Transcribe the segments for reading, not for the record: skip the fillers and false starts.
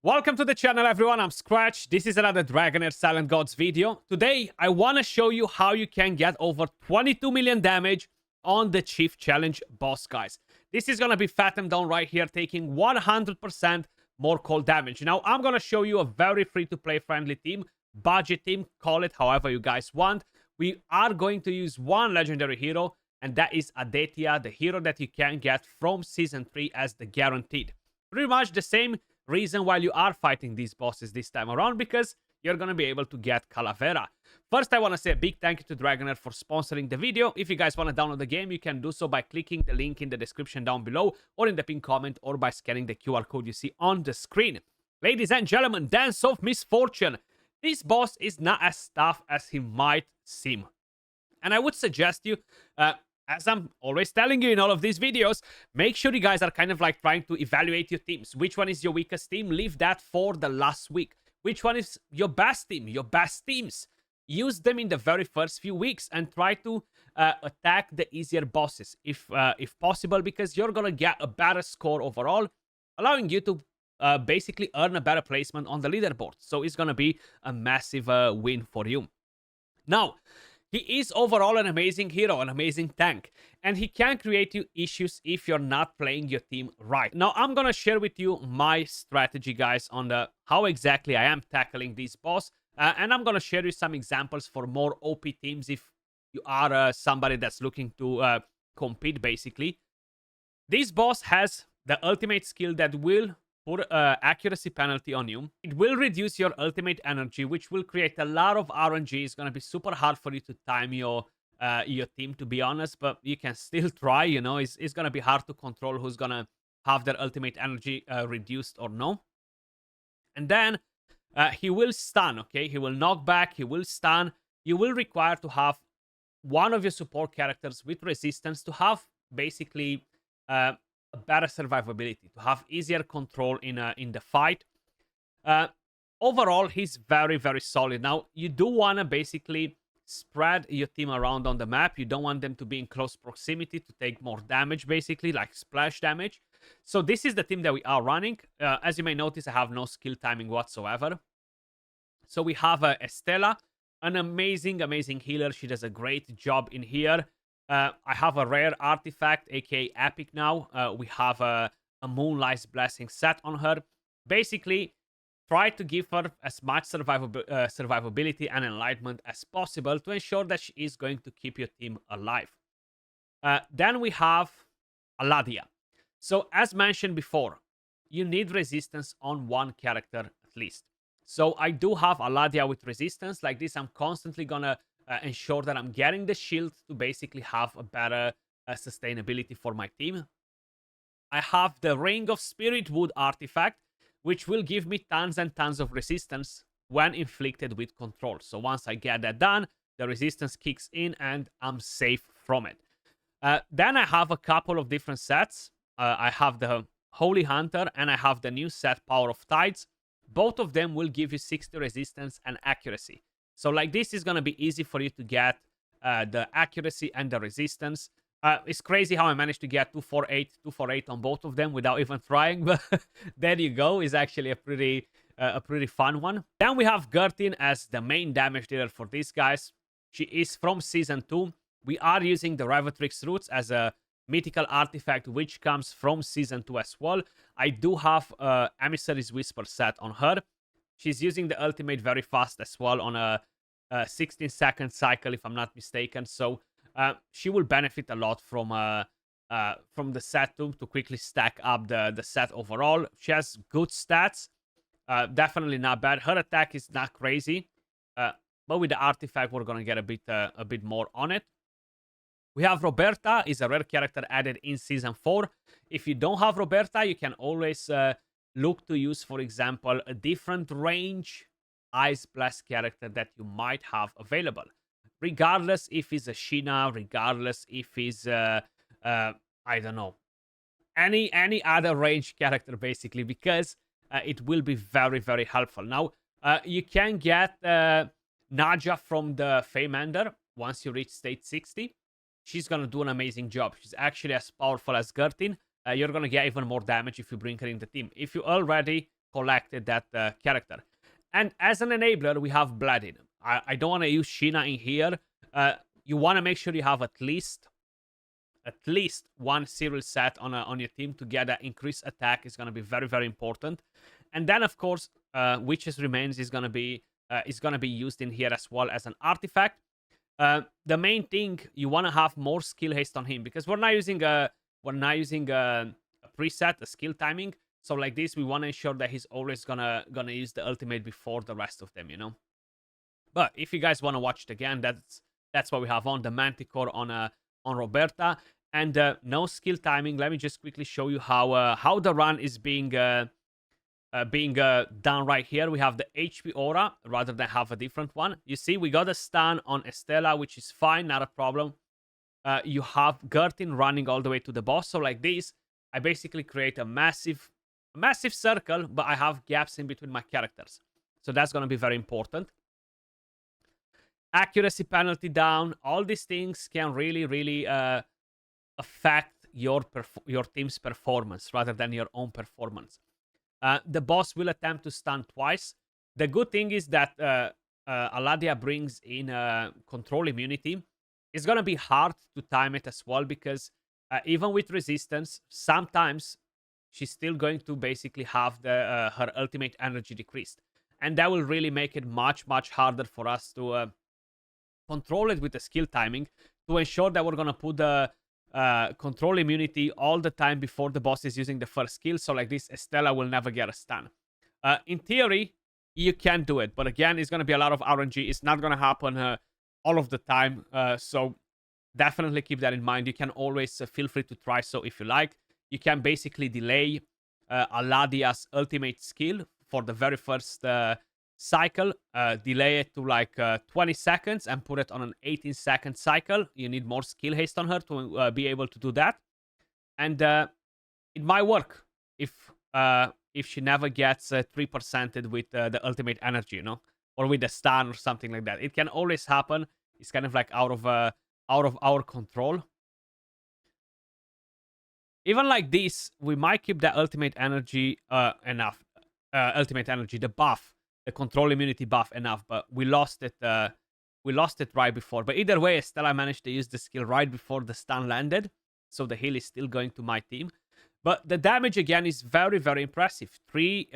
Welcome to the channel, everyone. I'm Skratch. This is another Dragonheir Silent Gods video. Today, I want to show you how you can get over 22 million damage on the Chief Challenge boss, guys. This is going to be Fathomdown right here, taking 100% more cold damage. Now, I'm going to show you a very free-to-play friendly team, budget team, call it however you guys want. We are going to use one legendary hero, and that is Aditya, the hero that you can get from Season 3 as the guaranteed. Pretty much the same reason why you are fighting these bosses this time around, because you're gonna be able to get Calavera. First, I want to say a big thank you to Dragonheir for sponsoring the video. If you guys want to download the game, you can do so by clicking the link in the description down below, or in the pinned comment, or by scanning the QR code you see on the screen. Ladies and gentlemen, Dance of Misfortune. This boss is not as tough as he might seem, and I would suggest you, as I'm always telling you in all of these videos, make sure you guys are kind of like trying to evaluate your teams. Which one is your weakest team? Leave that for the last week. Which one is your best team? Your best teams. Use them in the very first few weeks and try to attack the easier bosses if possible, because you're gonna get a better score overall, allowing you to basically earn a better placement on the leaderboard. So it's gonna be a massive win for you. Now, he is overall an amazing hero, an amazing tank, and he can create you issues if you're not playing your team right. Now, I'm gonna share with you my strategy, guys, on how exactly I am tackling this boss, and I'm gonna share you some examples for more OP teams if you are somebody that's looking to compete, basically. This boss has the ultimate skill that will put accuracy penalty on you. It will reduce your ultimate energy, which will create a lot of RNG. It's gonna be super hard for you to time your team, to be honest, but you can still try. You know, it's gonna be hard to control who's gonna have their ultimate energy reduced or no. And then he will stun. Okay, he will knock back. He will stun. You will require to have one of your support characters with resistance to have basically a better survivability, to have easier control in the fight. Overall, he's very, very solid. Now, you do want to basically spread your team around on the map. You don't want them to be in close proximity to take more damage, basically, like splash damage. So this is the team that we are running. As you may notice, I have no skill timing whatsoever. So we have Estella, an amazing, amazing healer. She does a great job in here. I have a rare artifact, aka Epic now. We have a Moonlight's Blessing set on her. Basically, try to give her as much survivability and enlightenment as possible to ensure that she is going to keep your team alive. Then we have Aladia. So, as mentioned before, you need resistance on one character at least. So, I do have Aladia with resistance. Like this, I'm constantly gonna ensure that I'm getting the shield to basically have a better sustainability for my team. I have the Ring of Spirit Wood artifact, which will give me tons and tons of resistance when inflicted with control. So once I get that done, the resistance kicks in and I'm safe from it. Then I have a couple of different sets. I have the Holy Hunter and I have the new set Power of Tides. Both of them will give you 60 resistance and accuracy. So like this is going to be easy for you to get the accuracy and the resistance. It's crazy how I managed to get 248 on both of them without even trying, but there you go. It's actually a pretty fun one. Then we have Gertin as the main damage dealer for these guys. She is from Season 2. We are using the Revatrix Roots as a mythical artifact which comes from Season 2 as well. I do have Emissary's Whisper set on her. She's using the ultimate very fast as well on a 16-second cycle, if I'm not mistaken. So she will benefit a lot from the set to quickly stack up the set overall. She has good stats, definitely not bad. Her attack is not crazy, but with the artifact, we're gonna get a bit more on it. We have Roberta, is a rare character added in Season 4. If you don't have Roberta, you can always look to use, for example, a different range Ice Blast character that you might have available. Regardless if it's a Sheena, regardless if it's, I don't know, any other range character, basically, because it will be very, very helpful. Now, you can get Naja from the Feymender once you reach state 60. She's going to do an amazing job. She's actually as powerful as Gertin. You're going to get even more damage if you bring her in the team. If you already collected that character. And as an enabler, we have Bladin. I don't want to use Sheena in here. You want to make sure you have at least one serial set on your team to get that increased attack. Is going to be very, very important. And then, of course, Witch's Remains is going to be used in here as well as an artifact. The main thing, you want to have more skill haste on him, because we're not using a preset, a skill timing. So like this, we want to ensure that he's always gonna use the ultimate before the rest of them, you know. But if you guys want to watch it again, that's what we have on the Manticore on Roberta, and no skill timing. Let me just quickly show you how the run is being done right here. We have the HP aura rather than have a different one. You see, we got a stun on Estella, which is fine, not a problem. You have Gertin running all the way to the boss. So like this, I basically create a massive circle, but I have gaps in between my characters. So that's going to be very important. Accuracy penalty down. All these things can really affect your team's performance rather than your own performance. The boss will attempt to stun twice. The good thing is that Aladia brings in control immunity. It's going to be hard to time it as well, because even with resistance, sometimes she's still going to basically have her ultimate energy decreased. And that will really make it much harder for us to control it with the skill timing, to ensure that we're going to put the control immunity all the time before the boss is using the first skill. So like this, Estella will never get a stun. In theory, you can do it. But again, it's going to be a lot of RNG. It's not going to happen all of the time. So definitely keep that in mind. You can always feel free to try so if you like. You can basically delay Aladia's ultimate skill for the very first cycle. Delay it to like 20 seconds and put it on an 18-second cycle. You need more skill haste on her to be able to do that. And it might work if she never gets 3%ed with the ultimate energy, you know, or with the stun or something like that. It can always happen. It's kind of like out of our control. Even like this, we might keep the ultimate energy enough. Ultimate energy, the buff, the control immunity buff enough, but we lost it. We lost it right before. But either way, Estella managed to use the skill right before the stun landed, so the heal is still going to my team. But the damage again is very impressive. 3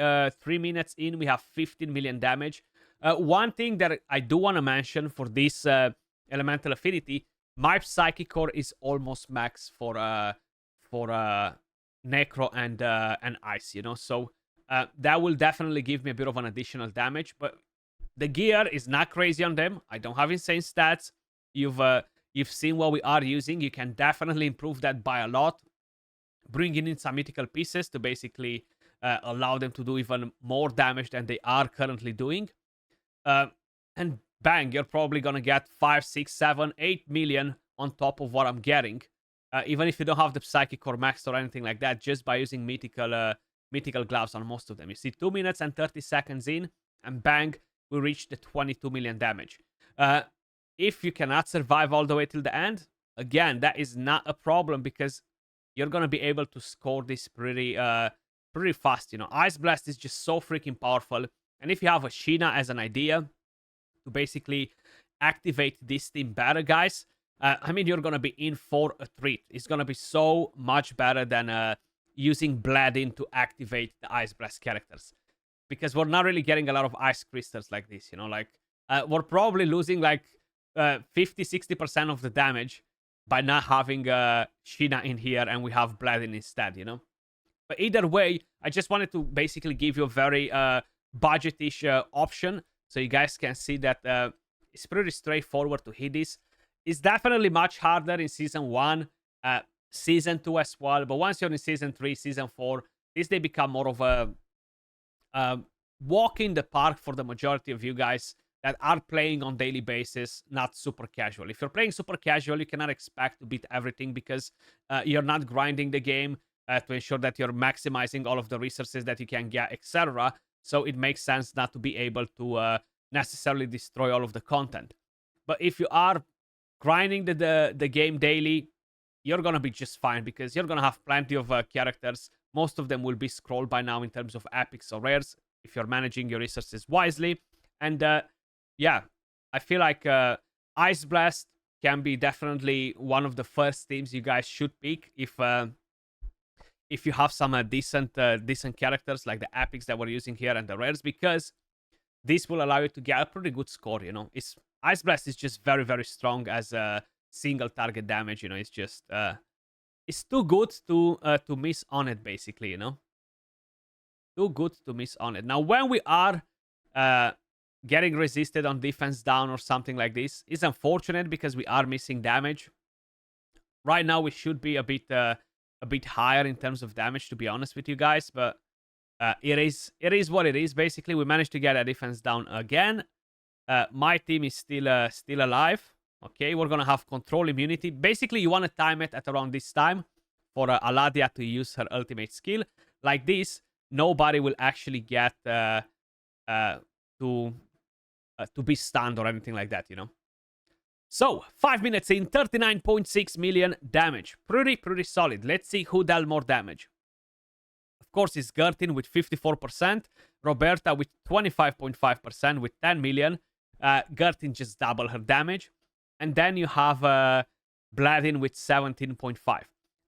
minutes in, we have 15 million damage. One thing that I do want to mention for this elemental affinity, my psychic core is almost max for necro and ice, you know. So that will definitely give me a bit of an additional damage. But the gear is not crazy on them. I don't have insane stats. You've seen what we are using. You can definitely improve that by a lot, bringing in some mythical pieces to basically allow them to do even more damage than they are currently doing. And bang, you're probably gonna get 5, 6, 7, 8 million on top of what I'm getting. Even if you don't have the psychic core maxed or anything like that, just by using mythical gloves on most of them. You see, 2 minutes and 30 seconds in, and bang, we reach the 22 million damage. If you cannot survive all the way till the end, again, that is not a problem, because you're gonna be able to score this pretty fast. You know, Ice Blast is just so freaking powerful, and if you have a Sheena as an idea to basically activate this team better, guys, I mean, you're gonna be in for a treat. It's gonna be so much better than using Bladin to activate the Ice Blast characters, because we're not really getting a lot of ice crystals like this, you know. Like we're probably losing like 50-60% of the damage by not having Sheena in here, and we have Bladin instead, you know. But either way, I just wanted to basically give you a very budgetish option, so you guys can see that it's pretty straightforward to hit this. It's definitely much harder in Season 1, Season 2 as well, but once you're in Season 3, Season 4, they become more of a walk in the park for the majority of you guys that are playing on daily basis, not super casual. If you're playing super casual, you cannot expect to beat everything, because you're not grinding the game to ensure that you're maximizing all of the resources that you can get, etc. So it makes sense not to be able to necessarily destroy all of the content. But if you are grinding the game daily, you're gonna be just fine, because you're gonna have plenty of characters Most of them will be scrolled by now in terms of epics or rares if you're managing your resources wisely. And yeah, I feel like Ice Blast can be definitely one of the first teams you guys should pick if you have some decent characters like the epics that we're using here and the rares, because this will allow you to get a pretty good score. It's Ice Blast is just very, very strong as a single target damage. It's just it's too good to miss on it, basically. Too good to miss on it. Now, when we are getting resisted on defense down or something like this, it's unfortunate because we are missing damage. Right now, we should be a bit higher in terms of damage, to be honest with you guys, but it is what it is. Basically, we managed to get a defense down again. My team is still alive. Okay, we're gonna have control immunity. Basically, you want to time it at around this time for Aladia to use her ultimate skill. Like this, nobody will actually get to be stunned or anything like that. So 5 minutes in, 39.6 million damage. Pretty solid. Let's see who dealt more damage. Of course, it's Gertin with 54%, Roberta with 25.5% with 10 million. Gertin just double her damage. And then you have Bladin with 17.5.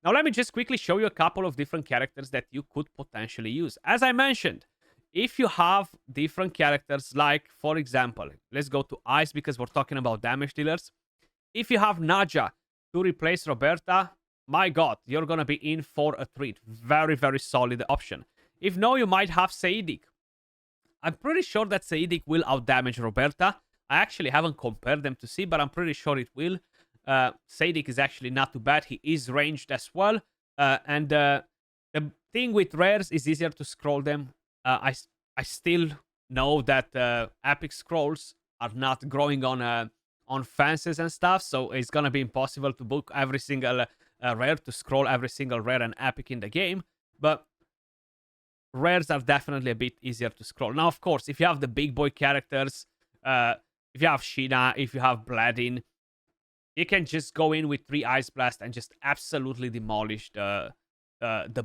Now, let me just quickly show you a couple of different characters that you could potentially use. As I mentioned, if you have different characters, like, for example, let's go to Ice because we're talking about damage dealers. If you have Naja to replace Roberta, my god, you're going to be in for a treat. Very, very solid option. If no, you might have Seidik. I'm pretty sure that Seidik will outdamage Roberta. I actually haven't compared them to see, but I'm pretty sure it will. Seidik is actually not too bad. He is ranged as well. And the thing with rares is easier to scroll them. I still know that epic scrolls are not growing on fences and stuff, so it's gonna be impossible to book every single rare, to scroll every single rare and epic in the game. But rares are definitely a bit easier to scroll. Now, of course, if you have the big boy characters, if you have Sheena, if you have Bladin, you can just go in with 3 Ice Blast and just absolutely demolish the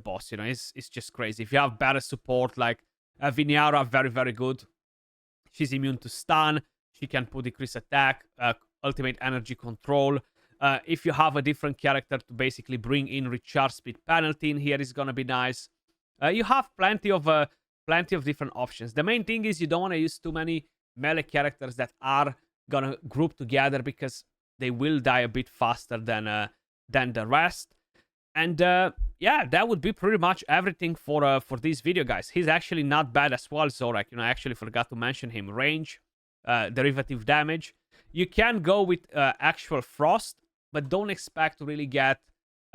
boss. It's just crazy. If you have better support like Vinyara, very, very good. She's immune to stun. She can put decrease attack, ultimate energy control. If you have a different character to basically bring in recharge speed penalty in here, is gonna be nice. You have plenty of different options. The main thing is you don't want to use too many melee characters that are gonna group together because they will die a bit faster than the rest. And yeah, that would be pretty much everything for this video, guys. He's actually not bad as well, Zorak. I actually forgot to mention him. Range, derivative damage. You can go with actual Frost, but don't expect to really get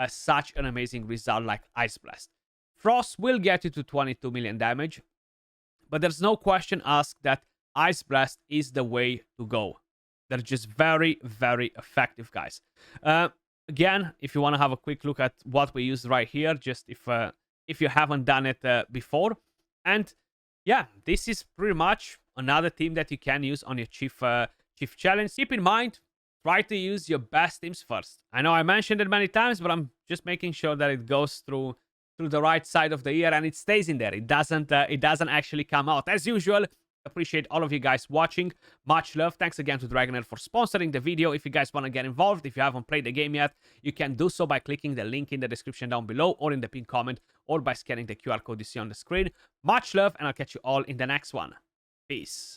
such an amazing result like Ice Blast. Frost will get you to 22 million damage, but there's no question asked that Ice Blast is the way to go. They're just very, very effective, guys. Again, if you want to have a quick look at what we use right here, just if you haven't done it before. And yeah, this is pretty much another team that you can use on your Chief Challenge. Keep in mind, try to use your best teams first. I know I mentioned it many times, but I'm just making sure that it goes through the right side of the ear and it stays in there. It doesn't actually come out. As usual, appreciate all of you guys watching. Much love. Thanks again to Dragonheir for sponsoring the video. If you guys want to get involved, if you haven't played the game yet, you can do so by clicking the link in the description down below or in the pinned comment or by scanning the QR code you see on the screen. Much love, and I'll catch you all in the next one. Peace.